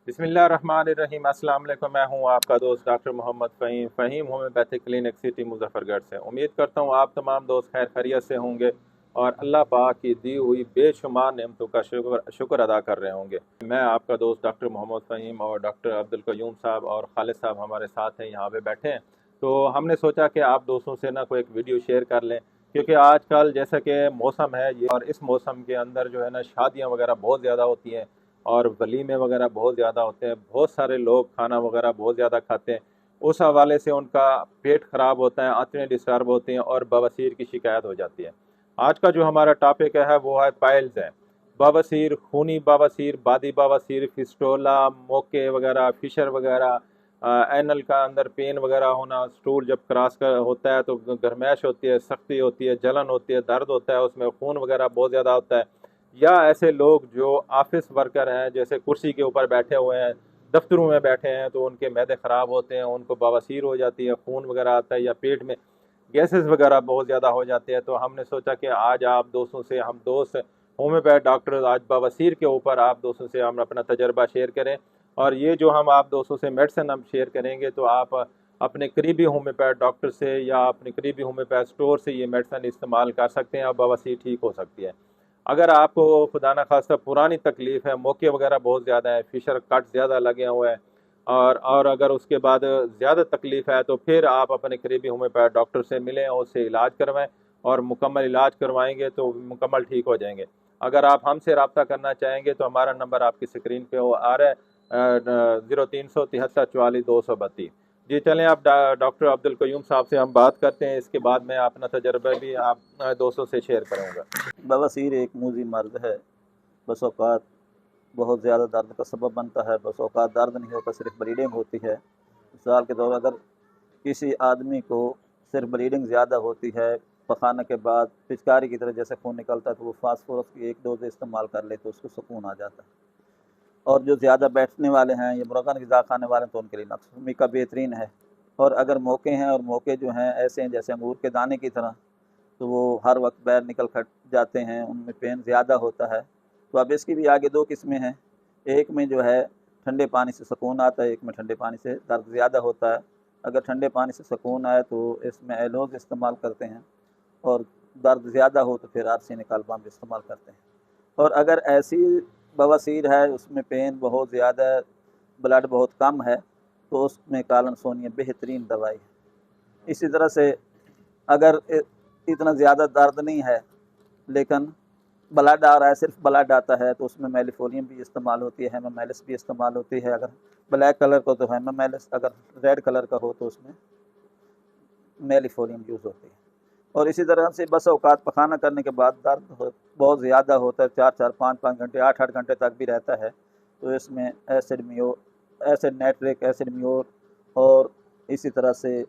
बिस्मिल्लाहिर्रहमानिर्रहीम। अस्सलाम वालेकुम। मैं हूं आपका दोस्त doctor Mohammad Faheem homeopathic clinic city Muzaffargarh से। उम्मीद करता हूं आप तमाम दोस्त खैर खैरियत से होंगे और अल्लाह पाक की दी हुई बेशुमार नेमतों का शुक्र अदा कर रहे होंगे। मैं आपका दोस्त डॉक्टर मोहम्मद फ़हीम और डॉक्टर अब्दुल क़य्यूम साहब और खालिद साहब हमारे साथ हैं, यहाँ पे बैठे हैं। तो हमने सोचा कि आप दोस्तों से ना कोई एक वीडियो शेयर कर लें, क्योंकि आजकल जैसा कि मौसम है ये, और इस मौसम के अंदर जो है ना शादियाँ वगैरह बहुत ज़्यादा होती हैं और वलीमे वगैरह बहुत ज़्यादा होते हैं। बहुत सारे लोग खाना वगैरह बहुत ज़्यादा खाते हैं। उस हवाले से उनका पेट ख़राब होता है, आंतें डिस्टर्ब होती हैं और बवासीर की शिकायत हो जाती है। आज का जो हमारा टॉपिक है वो है पाइल्स है। बवासीर, खूनी बवासीर, बादी बवासीर, फिस्टोला, मोके वगैरह, फिशर वगैरह, एनल का अंदर पेन वगैरह होना, स्टूल जब क्रॉस कर होता है तो गर्माइश होती है, सख्ती होती है, जलन होती है, दर्द होता है, उसमें खून वगैरह बहुत ज़्यादा होता है। या ऐसे लोग जो ऑफिस वर्कर हैं, जैसे कुर्सी के ऊपर बैठे हुए हैं, दफ्तरों में बैठे हैं, तो उनके मैदे ख़राब होते हैं, उनको बवासीर हो जाती है, खून वगैरह आता है, या पेट में गैसेस वगैरह बहुत ज़्यादा हो जाते हैं। तो हमने सोचा कि आज आप दोस्तों से, हम दोस्त होम्योपैथ डॉक्टर, आज बवासीर के ऊपर आप दोस्तों से हम अपना तजर्बा शेयर करें। और ये जो हम आप दोस्तों से मेडिसिन हम शेयर करेंगे, तो आप अपने करीबी होम्योपैथ डॉक्टर से या अपने करीबी होम्योपैथ स्टोर से ये मेडिसिन इस्तेमाल कर सकते हैं और बवासीर ठीक हो सकती है। अगर आपको खुदा न खास्ता पुरानी तकलीफ़ है, मोके वगैरह बहुत ज़्यादा है, फिशर कट ज़्यादा लगे हुए हैं, और अगर उसके बाद ज़्यादा तकलीफ़ है, तो फिर आप अपने करीबी होम्योपैथ डॉक्टर से मिलें और उससे इलाज करवाएं। और मुकम्मल इलाज करवाएंगे तो मुकम्मल ठीक हो जाएंगे। अगर आप हमसे रब्ता करना चाहेंगे तो हमारा नंबर आपकी स्क्रीन पे वो आ रहा है, 0373 44 232। जी चलें, अब डॉक्टर अब्दुल क़य्यूम साहब से हम बात करते हैं। इसके बाद मैं अपना तजर्बा भी आप दोस्तों से शेयर करूँगा। बवासीर एक मूजी मर्ज है। बस औक़ात बहुत ज़्यादा दर्द का सबब बनता है, बस औक़ात दर्द नहीं होता, सिर्फ ब्लीडिंग होती है। मिसाल के तौर पर अगर किसी आदमी को सिर्फ ब्लीडिंग ज़्यादा होती है, पखाने के बाद पिचकारी की तरह जैसे खून निकलता है, तो वो फास्फोरस की एक डोज़ इस्तेमाल कर ले तो उसको सुकून आ जाता है। और जो ज़्यादा बैठने वाले हैं या मुर्ग़न ग़िज़ा खाने वाले हैं, तो उनके लिए नक्स का बेहतरीन है। और अगर मौके हैं, और मौके जो हैं ऐसे हैं जैसे अंगूर के दाने की तरह, तो वो हर वक्त बाहर निकल खट जाते हैं, उनमें पेन ज़्यादा होता है। तो अब इसकी भी आगे 2 किस्में हैं। एक में जो है ठंडे पानी से सुकून आता है, एक में ठंडे पानी से दर्द ज़्यादा होता है। अगर ठंडे पानी से सुकून आए तो इसमें एलोज़ इस्तेमाल करते हैं, और दर्द ज़्यादा हो तो फिर आर्सेनिक अल्बम इस्तेमाल करते हैं। और अगर ऐसी बवासीर है, उसमें पेन बहुत ज़्यादा है, ब्लड बहुत कम है, तो उसमें कालन सोनिया बेहतरीन दवाई है। इसी तरह से अगर इतना ज़्यादा दर्द नहीं है, लेकिन ब्लड आ रहा है, सिर्फ ब्लड आता है, तो उसमें मेलिफोलियम भी इस्तेमाल होती है, हेमामेलिस भी इस्तेमाल होती है। अगर ब्लैक कलर का तो हेमामेलिस, अगर रेड कलर का हो तो उसमें मेलिफोलियम यूज़ होती है। और इसी तरह से बस औक़ात पखाना करने के बाद दर्द बहुत ज़्यादा होता है, 4-4, 5-5 घंटे, 8-8 घंटे तक भी रहता है। तो इसमें एसिड नाइट्रिक एसिड म्योर, और इसी तरह से